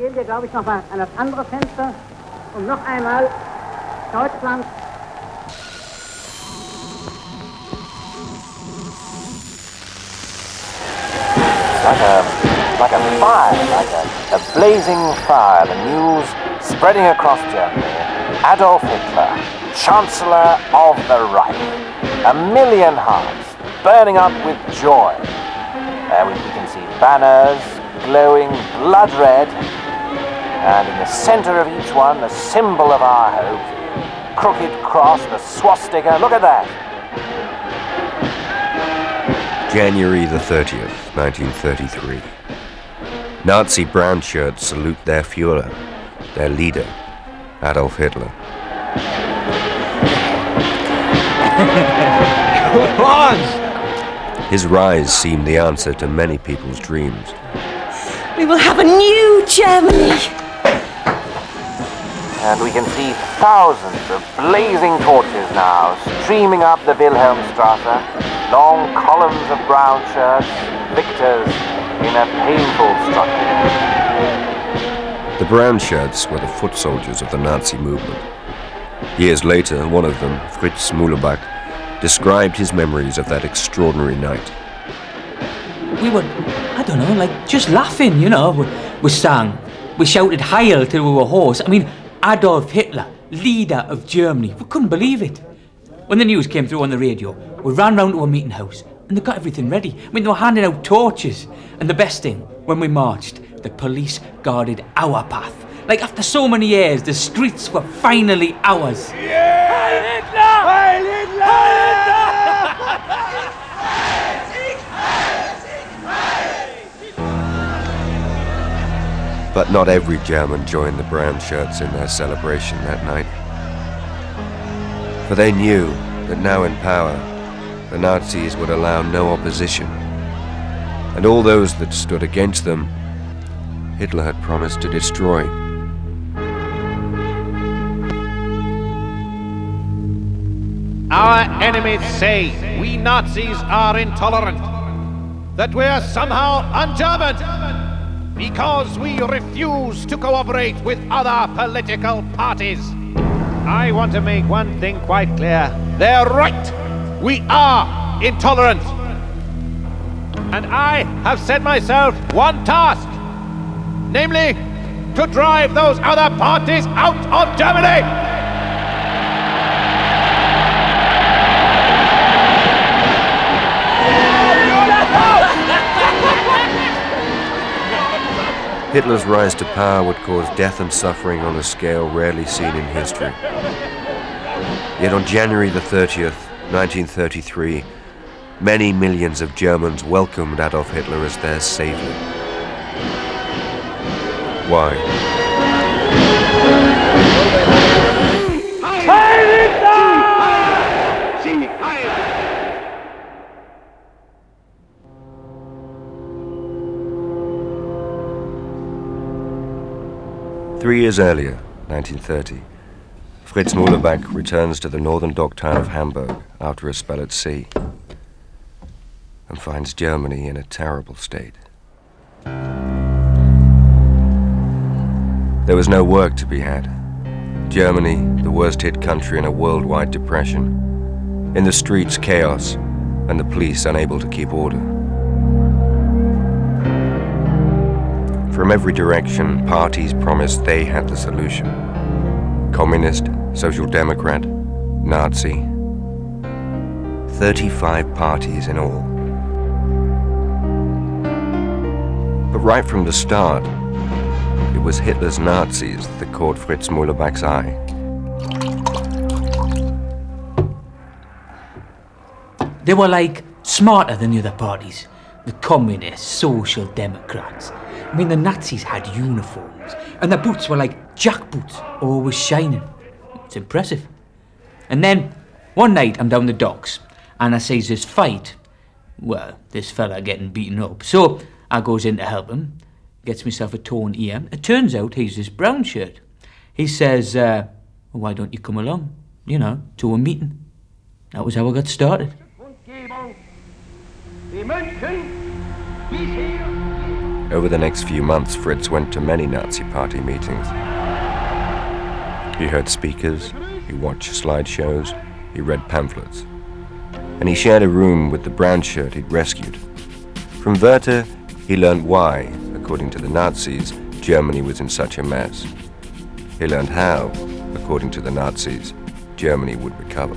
gehen wir, glaube ich, noch mal an das andere Fenster, um noch einmal Deutschland. Like a fire, like a blazing fire, the news spreading across Germany. Adolf Hitler, Chancellor of the Reich. 1 million hearts burning up with joy. We can see banners glowing blood red, and in the center of each one, the symbol of our hope, crooked cross, the swastika. Look at that. January the 30th, 1933. Nazi brown shirts salute their Führer, their leader, Adolf Hitler. Come on! His rise seemed the answer to many people's dreams. We will have a new Germany! And we can see thousands of blazing torches now streaming up the Wilhelmstrasse, long columns of brown shirts, victors in a painful struggle. The brown shirts were the foot soldiers of the Nazi movement. Years later, one of them, Fritz Muhlbach, described his memories of that extraordinary night. We were, I don't know, like just laughing, you know. We sang, we shouted Heil till we were hoarse. I mean, Adolf Hitler, leader of Germany. We couldn't believe it. When the news came through on the radio, we ran round to a meeting house and they got everything ready. I mean, they were handing out torches. And the best thing, when we marched, the police guarded our path. Like after so many years, the streets were finally ours. Yeah! Heil Hitler! Heil Hitler! Heil Hitler! But not every German joined the brown shirts in their celebration that night. For they knew that now in power, the Nazis would allow no opposition. And all those that stood against them, Hitler had promised to destroy. Our enemies say we Nazis are intolerant, that we are somehow un-German, because we refuse to cooperate with other political parties. I want to make one thing quite clear. They're right. We are intolerant. And I have set myself one task, namely to drive those other parties out of Germany. Hitler's rise to power would cause death and suffering on a scale rarely seen in history. Yet on January the 30th, 1933, many millions of Germans welcomed Adolf Hitler as their savior. Why? Heil Hitler! 3 years earlier, 1930, Fritz Muhlbach returns to the northern dock town of Hamburg after a spell at sea and finds Germany in a terrible state. There was no work to be had. Germany, the worst hit country in a worldwide depression. In the streets, chaos, and the police unable to keep order. From every direction, parties promised they had the solution. Communist, Social Democrat, Nazi. 35 parties in all. But right from the start, it was Hitler's Nazis that caught Fritz Muhlbach's eye. They were like smarter than the other parties. The communists, social democrats. I mean, the Nazis had uniforms, and their boots were like jackboots, always shining. It's impressive. And then, one night I'm down the docks, and I sees this fight. Well, this fella getting beaten up. So I goes in to help him, gets myself a torn ear. It turns out he's this brown shirt. He says, well, why don't you come along, to a meeting? That was how I got started. Over the next few months, Fritz went to many Nazi Party meetings. He heard speakers, he watched slideshows, he read pamphlets. And he shared a room with the brown shirt he'd rescued. From Werther, he learned why, according to the Nazis, Germany was in such a mess. He learned how, according to the Nazis, Germany would recover.